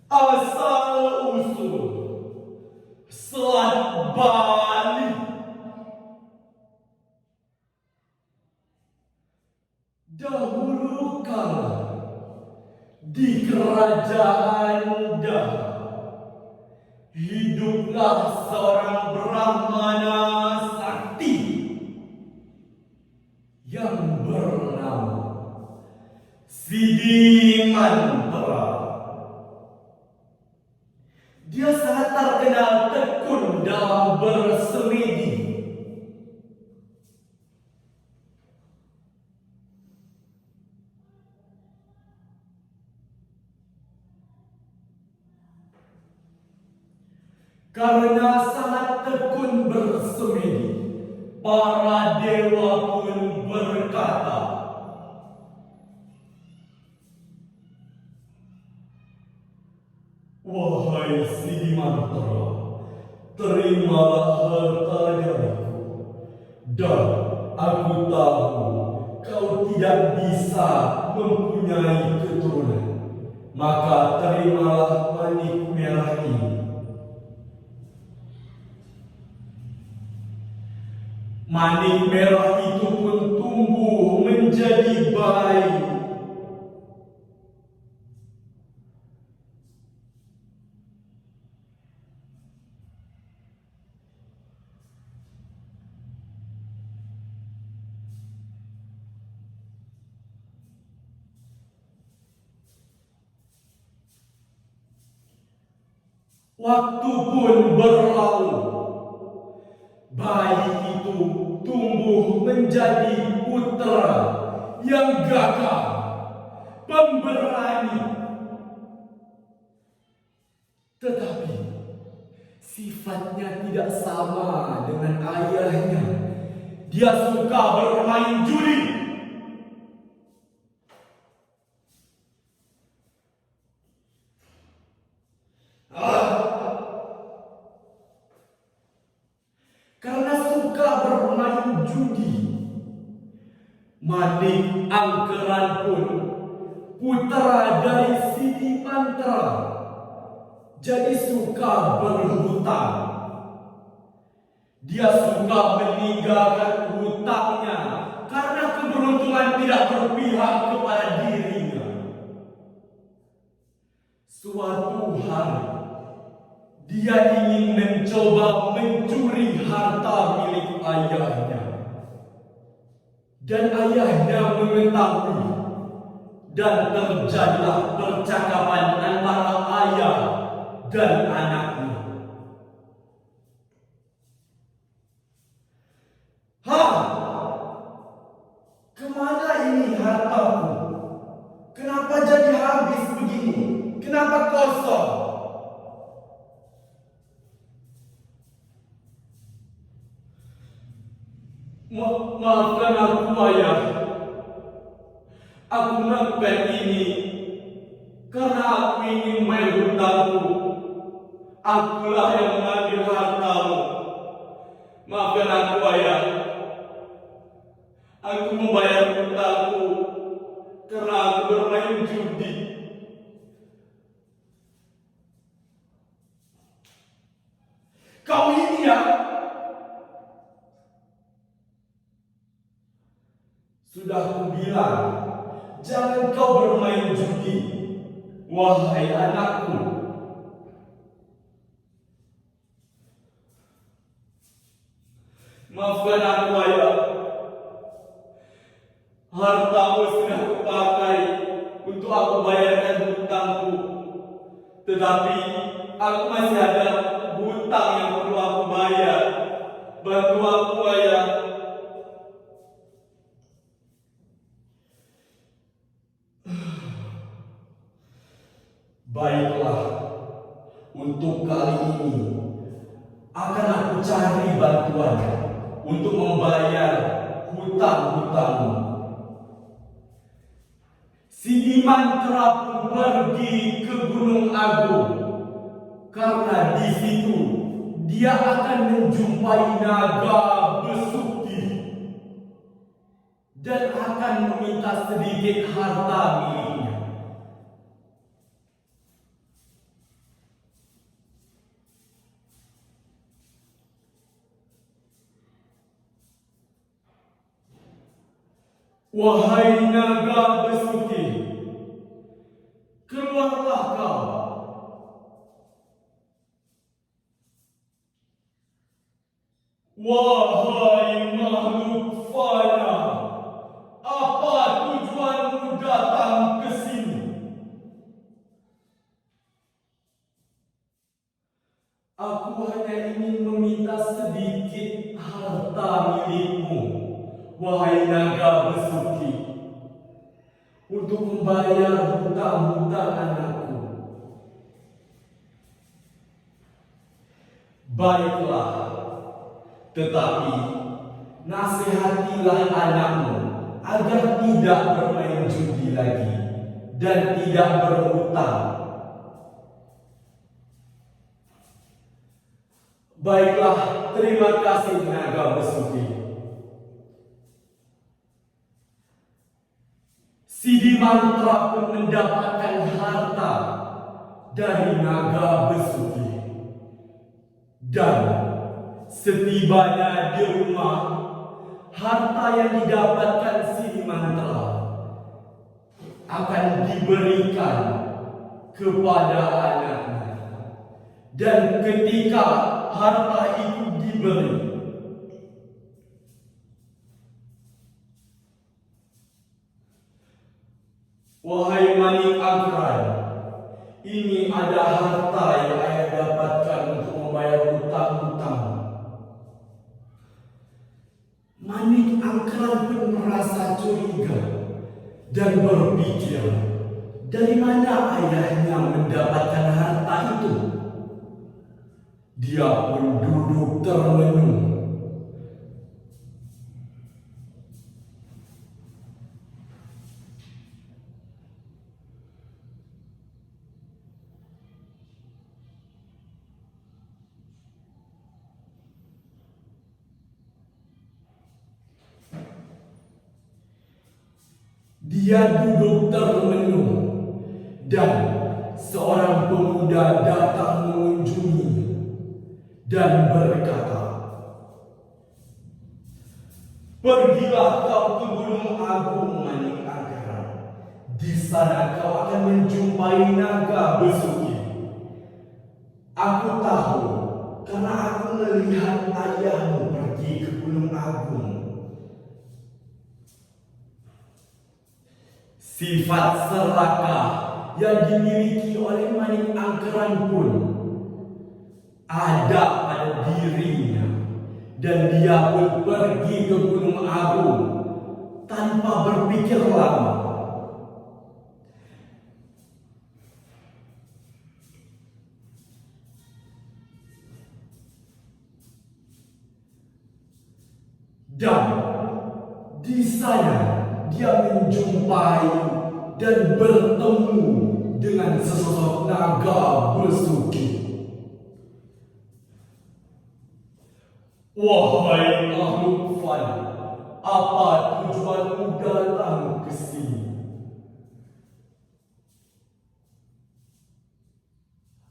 Asal usul Selat Bali. Dahulu kala di kerajaan Daha hiduplah seorang Brahmana sakti yang bernama Sidi Mantra. Dia sangat terkenal tekun dalam bersemedi. Karena sangat tekun bersemedi, para dewa pun berkata, "Wahai Sidi Mantra, terimalah harta dariku, dan aku tahu kau tidak bisa mempunyai keturunan, maka terimalah manik merah ini." Manik merah itu pun tumbuh menjadi bayi. Waktu pun berlalu. Bayi itu tumbuh menjadi putra yang gagah, pemberani. Tetapi sifatnya tidak sama dengan ayahnya. Dia suka bermain judi. Karena suka bermain judi, Manik Angkeran pun, putra dari Sidi Mantra, jadi suka berhutang. Dia suka meninggalkan hutangnya karena keberuntungan tidak berpihak kepada dirinya. Suatu hari, dia ingin mencoba mencuri harta milik ayahnya. Dan ayahnya mengetahui, dan terjadilah percakapan antara ayah dan anaknya. Kemana ini hartaku? Kenapa jadi habis begini? Kenapa kosong? Maafkan aku, ayah. Aku melakukan ini karena aku ingin main hutangku. Akulah yang mengambil hartamu. Maafkan aku, ayah. Aku membayar hutangku karena aku bermain judi. Kau ini ya? Sudah kubilang, jangan kau bermain judi, wahai anakku. Maafkan aku, ayah. Hartamu sudah kupakai untuk aku bayarkan hutangku. Tetapi aku masih ada hutang yang perlu aku bayar. Bantu aku, ayah. Baiklah, untuk kali ini akan aku cari bantuan untuk membayar hutang-hutangmu. Sidi Mantra pun pergi ke Gunung Agung, karena di situ dia akan menjumpai naga Besukti dan akan meminta sedikit harta miliknya. Wahai naga besuki, keluarlah kau. Wahai makhluk fana, apa tujuanmu datang ke sini? Aku hanya ingin meminta sedikit harta milikmu, wahai naga besuki, untuk membayar hutang-hutang anakku. Baiklah, tetapi nasihatilah anakmu agar tidak bermain judi lagi dan tidak berhutang. Baiklah, terima kasih naga besuki. Sidi Mantra pun mendapatkan harta dari naga besuki. Dan setibanya di rumah, harta yang didapatkan Sidi Mantra akan diberikan kepada anaknya. Dan ketika harta itu diberi, wahai Manik Angkeran, ini ada harta yang ayah dapatkan untuk membayar hutang-hutang. Manik Angkeran pun merasa curiga dan berpikir, dari mana ayahnya mendapatkan harta itu? Dia pun duduk termenung. Dia duduk termenung dan seorang pemuda datang mengunjunginya dan berkata, "Pergilah kau ke Gunung Agung, Manik Angkeran. Di sana kau akan menjumpai naga besuki. Aku tahu karena aku melihat ayahmu pergi ke Gunung Agung." Sifat serakah yang dimiliki oleh Manik Angkeran pun ada pada dirinya, dan dia pun pergi ke Gunung Agung tanpa berpikir lama. Dan di sana dia menjumpai dan bertemu dengan sesosok naga besuki. Wahai makhluk fana, apa tujuanmu datang ke sini?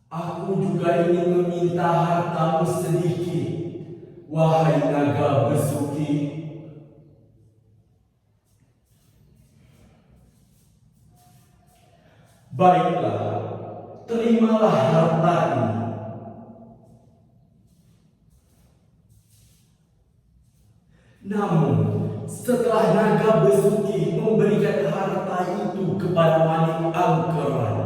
Aku juga ingin meminta hartamu sedikit, wahai naga besuki. Baiklah, terimalah harta ini. Namun, setelah naga besuki memberikan harta itu kepada Manik Angkeran,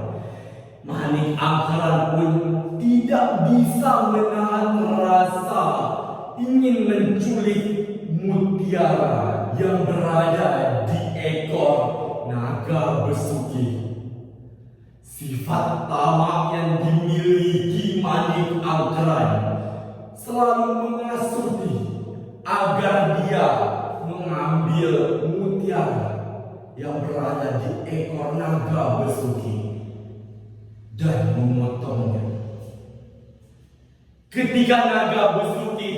Manik Angkeran pun tidak bisa menahan rasa ingin menculik mutiara yang berada di ekor naga besuki. Sifat tamak yang dimiliki Manik Angkeran selalu mengasuti agar dia mengambil mutiara yang berada di ekor naga besuki dan memotongnya. Ketika naga besuki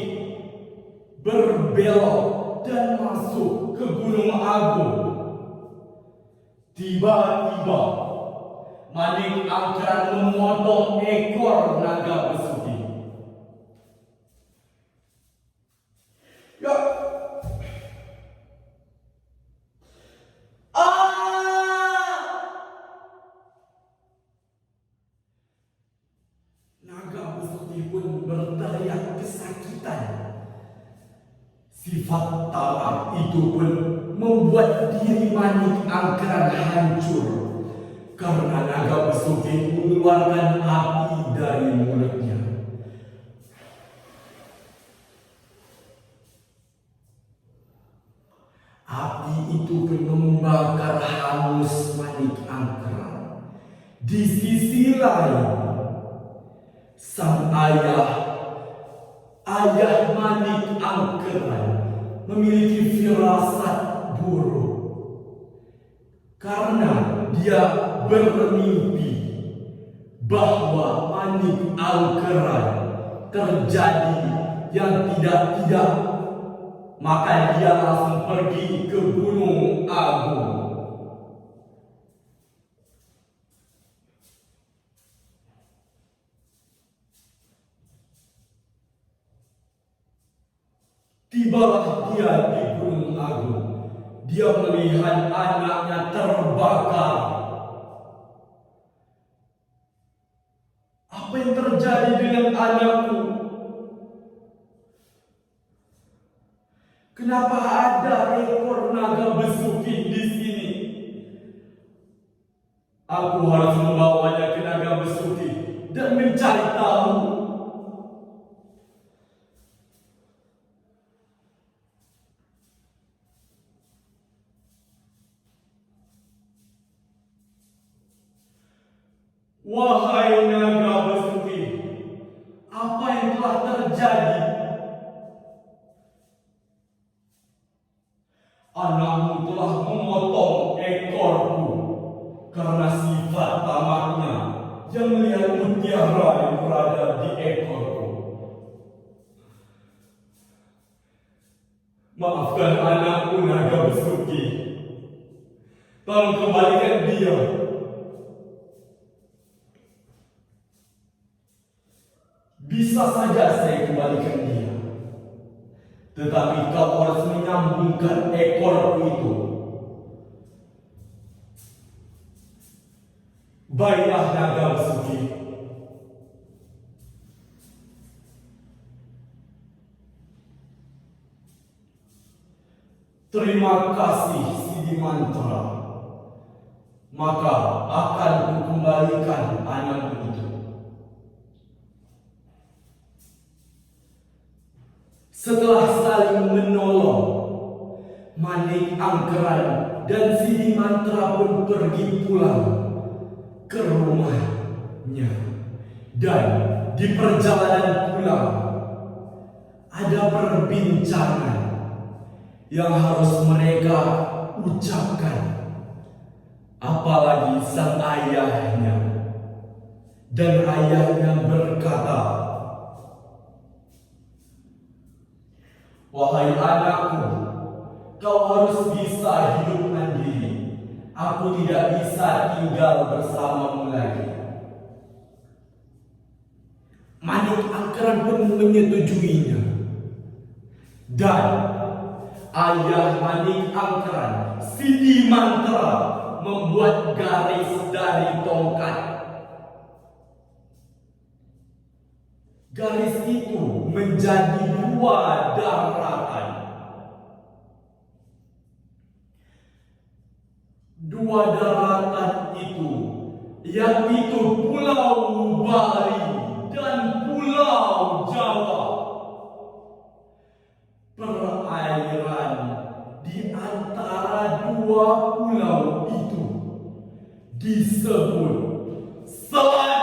berbelok dan masuk ke Gunung Agung, tiba-tiba Manik Angkeran memotong ekor naga besuki. Sifat tamak itu pun membuat diri Manik Angkeran hancur karena naga Besuki mengeluarkan api dari mulutnya. Api itu pun membakar hangus Manik Angkeran. Di sisi lain, sang ayah Manik Angkeran memiliki firasat buruk karena dia bermimpi bahwa Manik Angkeran terjadi yang tidak-tidak, maka dia langsung pergi ke Gunung Agung. Tibalah dia di Gunung Agung. Dia melihat anaknya terbakar. Apa yang terjadi dengan anakku? Kenapa ada ekor naga Besuki di sini? Aku harus membawanya ke naga Besuki dan mencari tahu. Wahai naga Besuki, apa yang telah terjadi? Anakmu telah memotong ekorku karena sifat tamaknya yang melihat mutiara yang berada di ekorku. Maafkan anakku naga Besuki. Tolong kembalikan dia. Bisa saja saya kembalikan dia, tetapi kau harus menyambungkan ekorku itu. Baiklah naga Besuki. Terima kasih Sidi Mantra. Maka akan kukembalikan anakku itu. Setelah saling menolong, Manik Angkeran dan Sidi Mantra pun pergi pulang ke rumahnya. Dan di perjalanan pulang, ada perbincangan yang harus mereka ucapkan. Apalagi sang ayahnya. Dan ayahnya berkata, "Wahai anakku, kau harus bisa hidup mandiri. Aku tidak bisa tinggal bersamamu lagi." Manik Angkeran pun menyetujuinya. Dan ayah Manik Angkeran, Sidi Mantra, membuat garis dari tongkat. Garis itu menjadi dua daratan. Dua daratan itu, yaitu Pulau Bali dan Pulau Jawa. Perairan di antara dua pulau itu disebut Selat